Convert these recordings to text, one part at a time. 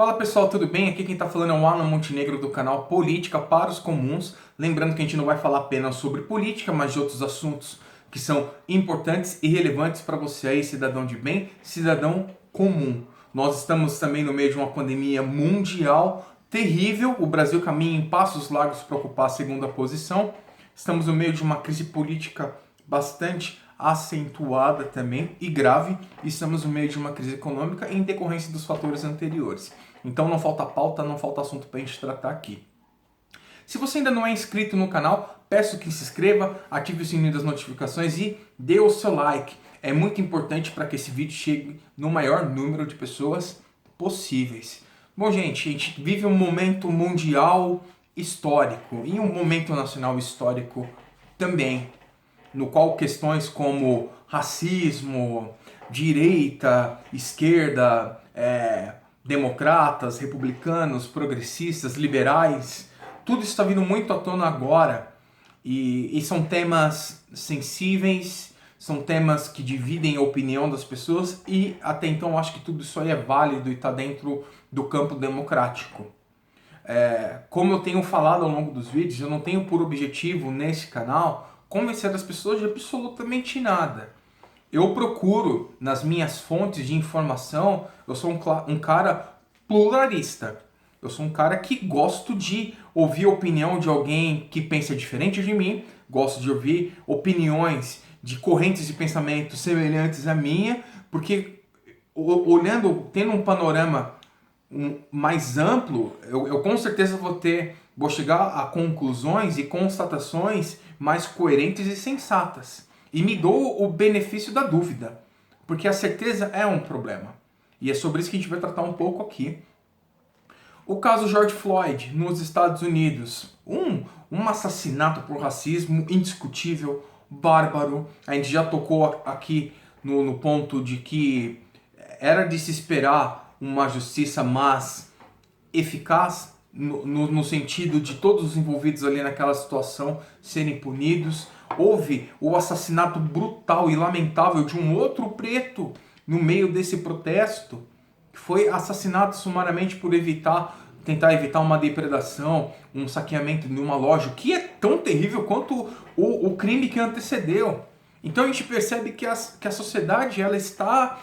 Fala pessoal, tudo bem? Aqui quem está falando é o Alan Montenegro do canal Política para os Comuns. Lembrando que a gente não vai falar apenas sobre política, mas de outros assuntos que são importantes e relevantes para você aí, cidadão de bem, cidadão comum. Nós estamos também no meio de uma pandemia mundial terrível. O Brasil caminha em passos largos para ocupar a segunda posição. Estamos no meio de uma crise política bastante acentuada também e grave. E estamos no meio de uma crise econômica em decorrência dos fatores anteriores. Então não falta pauta, não falta assunto para a gente tratar aqui. Se você ainda não é inscrito no canal, peço que se inscreva, ative o sininho das notificações e dê o seu like. É muito importante para que esse vídeo chegue no maior número de pessoas possíveis. Bom, gente, a gente vive um momento mundial histórico e um momento nacional histórico também, no qual questões como racismo, direita, esquerda, democratas, republicanos, progressistas, liberais, tudo está vindo muito à tona agora e são temas sensíveis, são temas que dividem a opinião das pessoas e até então eu acho que tudo isso aí é válido e está dentro do campo democrático. Como eu tenho falado ao longo dos vídeos, eu não tenho por objetivo nesse canal convencer as pessoas de absolutamente nada. Eu procuro, nas minhas fontes de informação, eu sou um cara pluralista. Eu sou um cara que gosto de ouvir a opinião de alguém que pensa diferente de mim, gosto de ouvir opiniões de correntes de pensamento semelhantes à minha, porque olhando, tendo um panorama mais amplo, eu com certeza vou chegar a conclusões e constatações mais coerentes e sensatas. E me dou o benefício da dúvida, porque a certeza é um problema. E é sobre isso que a gente vai tratar um pouco aqui. O caso George Floyd, nos Estados Unidos. Um assassinato por racismo indiscutível, bárbaro. A gente já tocou aqui no ponto de que era de se esperar uma justiça mais eficaz, no sentido de todos os envolvidos ali naquela situação serem punidos. Houve o assassinato brutal e lamentável de um outro preto no meio desse protesto, que foi assassinado sumariamente por tentar evitar uma depredação, um saqueamento de uma loja, que é tão terrível quanto o crime que antecedeu. Então a gente percebe que a sociedade ela está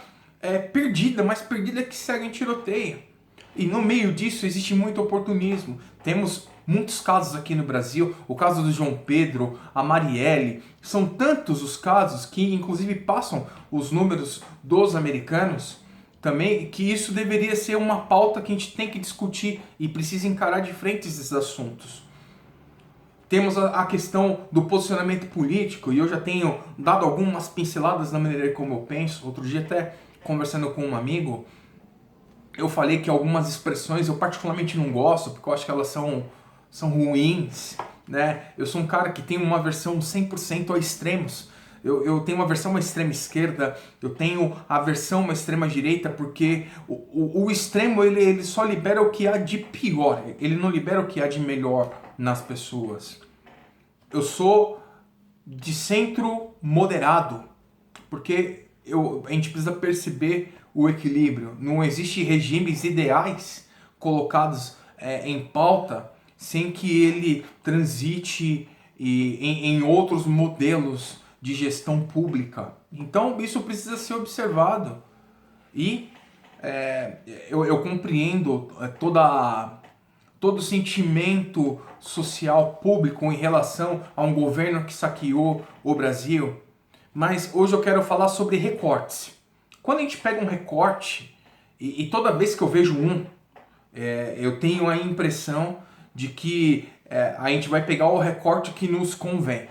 perdida, mais perdida que cega em tiroteio. E no meio disso existe muito oportunismo. Temos muitos casos aqui no Brasil, o caso do João Pedro, a Marielle, são tantos os casos que inclusive passam os números dos americanos também, que isso deveria ser uma pauta que a gente tem que discutir e precisa encarar de frente esses assuntos. Temos a questão do posicionamento político, e eu já tenho dado algumas pinceladas na maneira como eu penso. Outro dia até conversando com um amigo, eu falei que algumas expressões eu particularmente não gosto, porque eu acho que elas são ruins, né? Eu sou um cara que tem uma versão 100% a extremos. Eu tenho uma versão à extrema esquerda, eu tenho a versão à extrema direita, porque o extremo ele só libera o que há de pior, ele não libera o que há de melhor nas pessoas. Eu sou de centro moderado, porque a gente precisa perceber o equilíbrio. Não existe regimes ideais colocados em pauta sem que ele transite em outros modelos de gestão pública. Então isso precisa ser observado. E eu compreendo todo o sentimento social público em relação a um governo que saqueou o Brasil. Mas hoje eu quero falar sobre recortes. Quando a gente pega um recorte, e toda vez que eu vejo eu tenho a impressão de que a gente vai pegar o recorte que nos convém.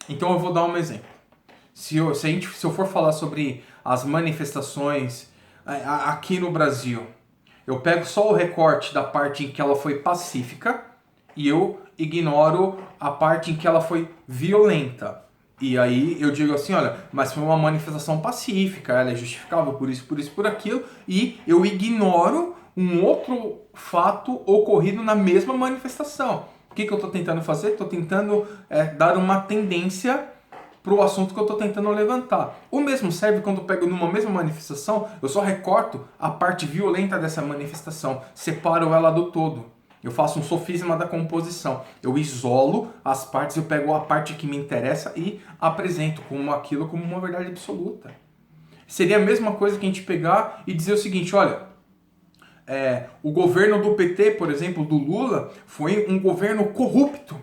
Então eu vou dar um exemplo. Se eu for falar sobre as manifestações aqui no Brasil, eu pego só o recorte da parte em que ela foi pacífica e eu ignoro a parte em que ela foi violenta. E aí eu digo assim, olha, mas foi uma manifestação pacífica, ela é justificável por isso, por aquilo, e eu ignoro um outro fato ocorrido na mesma manifestação. O que eu estou tentando fazer? Estou tentando dar uma tendência para o assunto que eu estou tentando levantar. O mesmo serve quando eu pego numa mesma manifestação, eu só recorto a parte violenta dessa manifestação, separo ela do todo. Eu faço um sofisma da composição. Eu isolo as partes, eu pego a parte que me interessa e apresento como aquilo como uma verdade absoluta. Seria a mesma coisa que a gente pegar e dizer o seguinte, olha, o governo do PT, por exemplo, do Lula, foi um governo corrupto.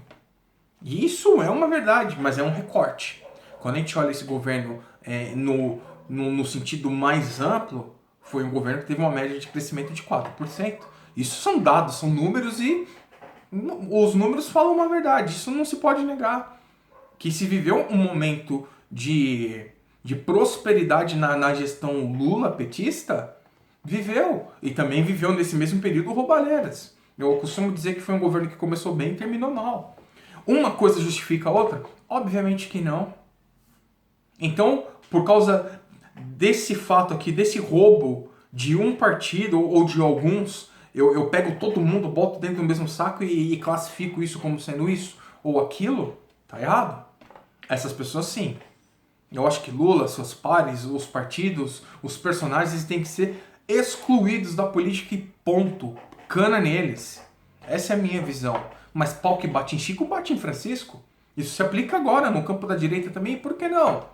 E isso é uma verdade, mas é um recorte. Quando a gente olha esse governo no sentido mais amplo, foi um governo que teve uma média de crescimento de 4%. Isso são dados, são números e os números falam uma verdade. Isso não se pode negar. Que se viveu um momento de prosperidade na gestão Lula-petista, viveu. E também viveu nesse mesmo período roubalheiras. Eu costumo dizer que foi um governo que começou bem e terminou mal. Uma coisa justifica a outra? Obviamente que não. Então, por causa desse fato aqui, desse roubo de um partido ou de alguns, eu pego todo mundo, boto dentro do mesmo saco e classifico isso como sendo isso ou aquilo, tá errado. Essas pessoas sim. Eu acho que Lula, seus pares, os partidos, os personagens têm que ser excluídos da política e ponto. Cana neles. Essa é a minha visão. Mas pau que bate em Chico, bate em Francisco. Isso se aplica agora no campo da direita também, por que não?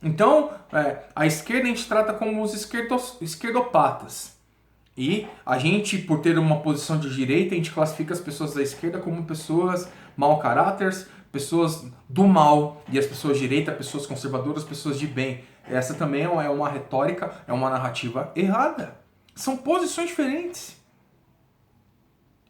Então, a esquerda a gente trata como os esquerdopatas. E a gente, por ter uma posição de direita, a gente classifica as pessoas da esquerda como pessoas mau caráter, pessoas do mal, e as pessoas de direita, pessoas conservadoras, pessoas de bem. Essa também é uma retórica, é uma narrativa errada. São posições diferentes.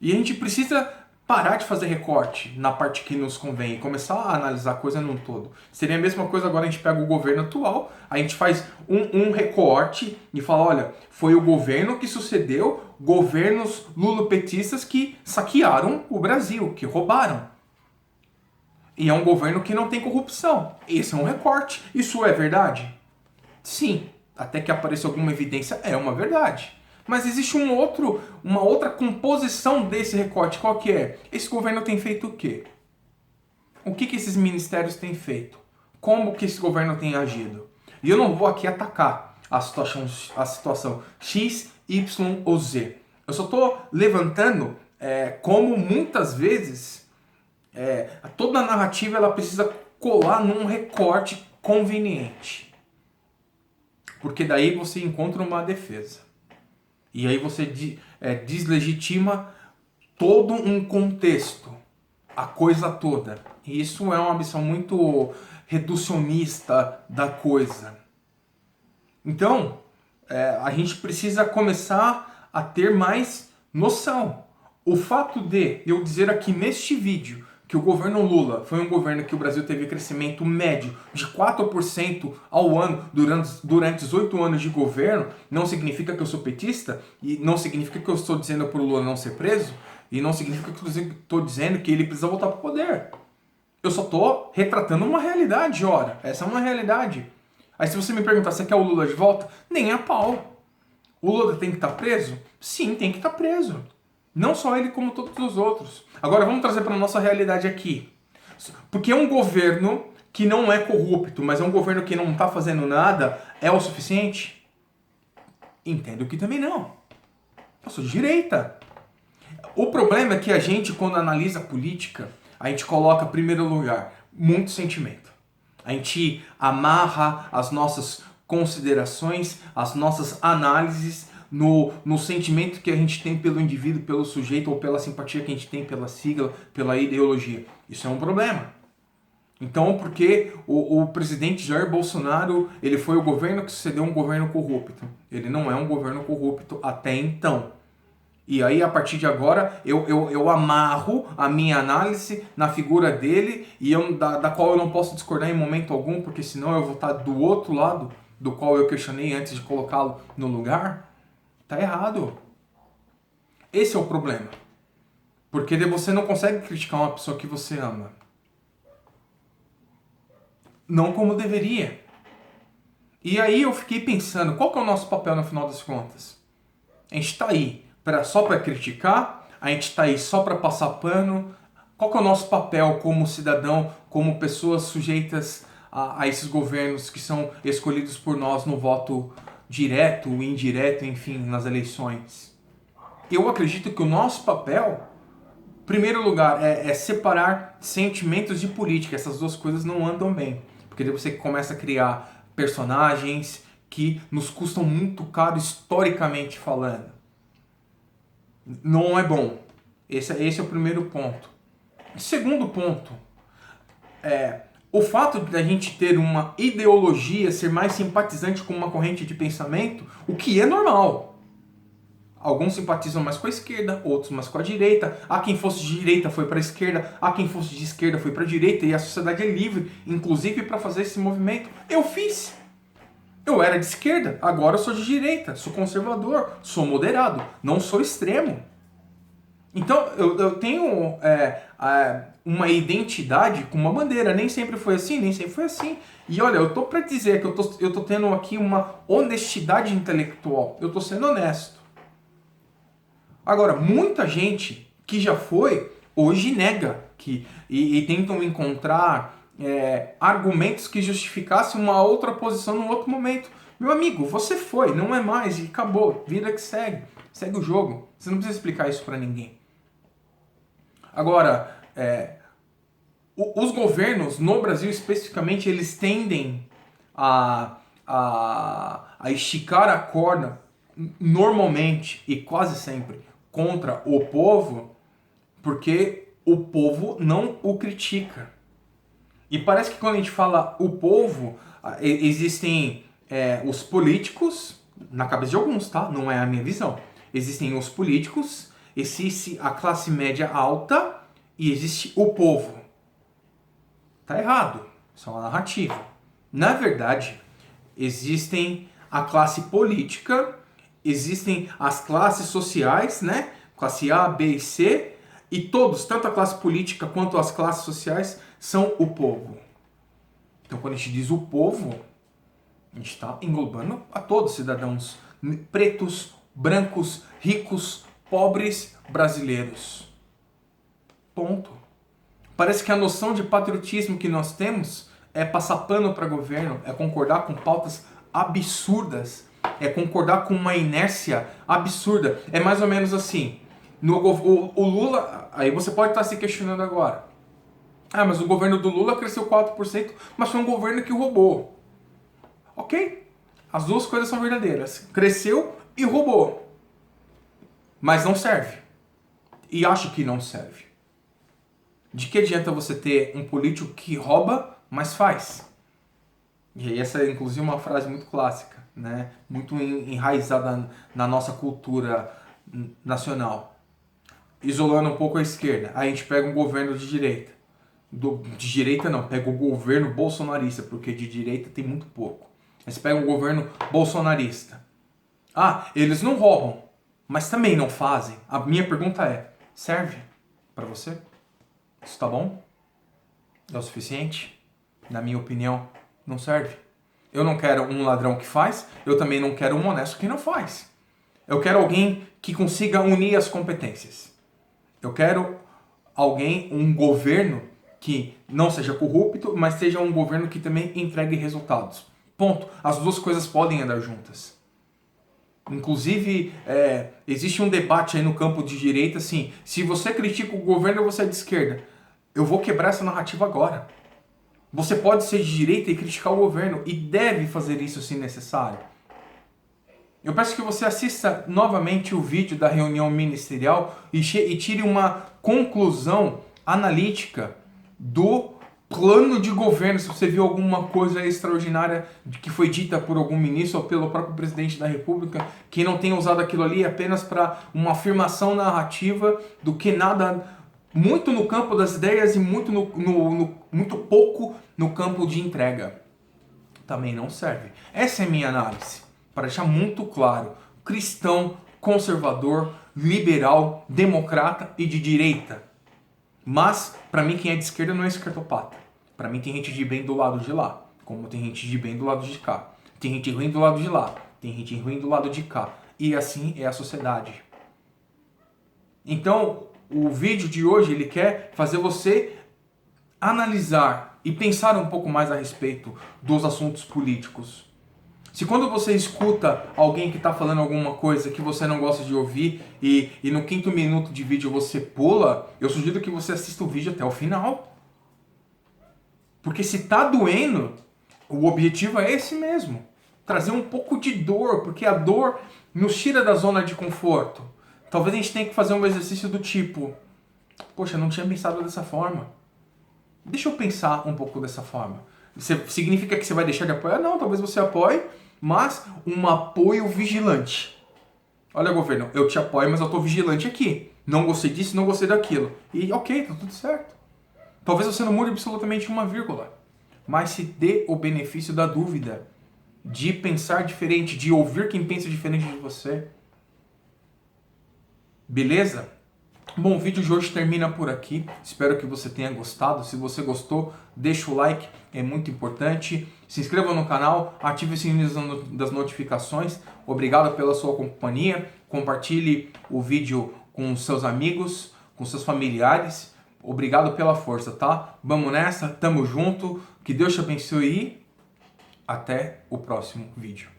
E a gente precisa parar de fazer recorte na parte que nos convém e começar a analisar a coisa num todo. Seria a mesma coisa agora a gente pega o governo atual, a gente faz um recorte e fala, olha, foi o governo que sucedeu governos lulopetistas que saquearam o Brasil, que roubaram. E é um governo que não tem corrupção. Esse é um recorte. Isso é verdade? Sim. Até que apareça alguma evidência, é uma verdade. Mas existe uma outra composição desse recorte. Qual que é? Esse governo tem feito o quê? O que esses ministérios têm feito? Como que esse governo tem agido? E eu não vou aqui atacar a situação X, Y ou Z. Eu só estou levantando como muitas vezes toda a narrativa ela precisa colar num recorte conveniente. Porque daí você encontra uma defesa. E aí você deslegitima todo um contexto, a coisa toda. E isso é uma visão muito reducionista da coisa. Então, a gente precisa começar a ter mais noção. O fato de eu dizer aqui neste vídeo que o governo Lula foi um governo que o Brasil teve crescimento médio de 4% ao ano durante os 8 anos de governo, não significa que eu sou petista, e não significa que eu estou dizendo para o Lula não ser preso, e não significa que eu estou dizendo que ele precisa voltar para o poder. Eu só estou retratando uma realidade, ora. Essa é uma realidade. Aí se você me perguntar se quer o Lula de volta, nem a pau. O Lula tem que estar preso? Sim, tem que estar preso. Não só ele, como todos os outros. Agora vamos trazer para a nossa realidade aqui. Porque um governo que não é corrupto, mas é um governo que não está fazendo nada, é o suficiente? Entendo que também não. Eu sou de direita. O problema é que a gente, quando analisa a política, a gente coloca, em primeiro lugar, muito sentimento. A gente amarra as nossas considerações, as nossas análises no sentimento que a gente tem pelo indivíduo, pelo sujeito, ou pela simpatia que a gente tem pela sigla, pela ideologia. Isso é um problema. Então, porque o presidente Jair Bolsonaro, ele foi o governo que sucedeu um governo corrupto. Ele não é um governo corrupto até então. E aí, a partir de agora, eu amarro a minha análise na figura dele, e da qual eu não posso discordar em momento algum, porque senão eu vou estar do outro lado, do qual eu questionei antes de colocá-lo no lugar. Tá errado. Esse é o problema. Porque você não consegue criticar uma pessoa que você ama. Não como deveria. E aí eu fiquei pensando, qual que é o nosso papel no final das contas? A gente tá aí só para criticar? A gente tá aí só para passar pano? Qual que é o nosso papel como cidadão, como pessoas sujeitas a esses governos que são escolhidos por nós no voto direto, indireto, enfim, nas eleições. Eu acredito que o nosso papel, em primeiro lugar, é separar sentimentos de política. Essas duas coisas não andam bem. Porque daí você começa a criar personagens que nos custam muito caro historicamente falando. Não é bom. Esse é o primeiro ponto. Segundo ponto, o fato de a gente ter uma ideologia, ser mais simpatizante com uma corrente de pensamento, o que é normal. Alguns simpatizam mais com a esquerda, outros mais com a direita. Há quem fosse de direita foi para a esquerda, há quem fosse de esquerda foi para a direita, e a sociedade é livre, inclusive para fazer esse movimento. Eu fiz. Eu era de esquerda, agora eu sou de direita, sou conservador, sou moderado, não sou extremo. Então eu tenho uma identidade com uma bandeira. Nem sempre foi assim, nem sempre foi assim. E olha, eu tô para dizer que eu tô tendo aqui uma honestidade intelectual. Eu tô sendo honesto. Agora, muita gente que já foi, hoje nega e tentam encontrar argumentos que justificassem uma outra posição num outro momento. Meu amigo, você foi, não é mais e acabou. Vida que segue. Segue o jogo. Você não precisa explicar isso para ninguém. Agora, os governos, no Brasil especificamente, eles tendem a esticar a corda normalmente e quase sempre contra o povo, porque o povo não o critica. E parece que quando a gente fala o povo, existem os políticos, na cabeça de alguns, tá? Não é a minha visão. Existem os políticos, existe a classe média alta e existe o povo. Tá errado. Isso é uma narrativa. Na verdade, existem a classe política, existem as classes sociais, né? Classe A, B e C, e todos, tanto a classe política quanto as classes sociais, são o povo. Então, quando a gente diz o povo, a gente está englobando a todos os cidadãos pretos, brancos, ricos, pobres, brasileiros. Ponto. Parece que a noção de patriotismo que nós temos é passar pano para governo, é concordar com pautas absurdas, é concordar com uma inércia absurda. É mais ou menos assim. O Lula, aí você pode estar se questionando agora. Ah, mas o governo do Lula cresceu 4%, mas foi um governo que roubou. Ok? As duas coisas são verdadeiras. Cresceu e roubou. Mas não serve. E acho que não serve. De que adianta você ter um político que rouba, mas faz? E aí essa é inclusive uma frase muito clássica, né? Muito enraizada na nossa cultura nacional. Isolando um pouco a esquerda, aí a gente pega um governo de direita. De direita não, pega o governo bolsonarista, porque de direita tem muito pouco. Aí você pega um governo bolsonarista. Ah, eles não roubam, mas também não fazem. A minha pergunta é, serve para você? Isso tá bom? É o suficiente? Na minha opinião, não serve. Eu não quero um ladrão que faz, eu também não quero um honesto que não faz. Eu quero alguém que consiga unir as competências. Eu quero alguém, um governo que não seja corrupto, mas seja um governo que também entregue resultados. Ponto. As duas coisas podem andar juntas. Inclusive, existe um debate aí no campo de direita, assim, se você critica o governo, você é de esquerda. Eu vou quebrar essa narrativa agora. Você pode ser de direita e criticar o governo, e deve fazer isso se necessário. Eu peço que você assista novamente o vídeo da reunião ministerial e tire uma conclusão analítica do plano de governo, se você viu alguma coisa extraordinária que foi dita por algum ministro ou pelo próprio presidente da República, que não tenha usado aquilo ali apenas para uma afirmação narrativa do que nada, muito no campo das ideias e muito, muito pouco no campo de entrega. Também não serve. Essa é a minha análise. Para deixar muito claro, cristão, conservador, liberal, democrata e de direita. Mas, para mim, quem é de esquerda não é esquerdopata. Para mim, tem gente de bem do lado de lá, como tem gente de bem do lado de cá. Tem gente ruim do lado de lá, tem gente ruim do lado de cá. E assim é a sociedade. Então, o vídeo de hoje, ele quer fazer você analisar e pensar um pouco mais a respeito dos assuntos políticos. Se quando você escuta alguém que está falando alguma coisa que você não gosta de ouvir e no 5º minuto de vídeo você pula, eu sugiro que você assista o vídeo até o final. Porque se tá doendo, o objetivo é esse mesmo. Trazer um pouco de dor, porque a dor nos tira da zona de conforto. Talvez a gente tenha que fazer um exercício do tipo, poxa, eu não tinha pensado dessa forma. Deixa eu pensar um pouco dessa forma. Significa que você vai deixar de apoiar? Não, talvez você apoie, mas um apoio vigilante. Olha, governo, eu te apoio, mas eu tô vigilante aqui. Não gostei disso, não gostei daquilo. E ok, tá tudo certo. Talvez você não mude absolutamente uma vírgula, mas se dê o benefício da dúvida, de pensar diferente, de ouvir quem pensa diferente de você. Beleza? Bom, o vídeo de hoje termina por aqui. Espero que você tenha gostado. Se você gostou, deixa o like, é muito importante. Se inscreva no canal, ative o sininho das notificações. Obrigado pela sua companhia. Compartilhe o vídeo com seus amigos, com seus familiares. Obrigado pela força, tá? Vamos nessa, tamo junto. Que Deus te abençoe e até o próximo vídeo.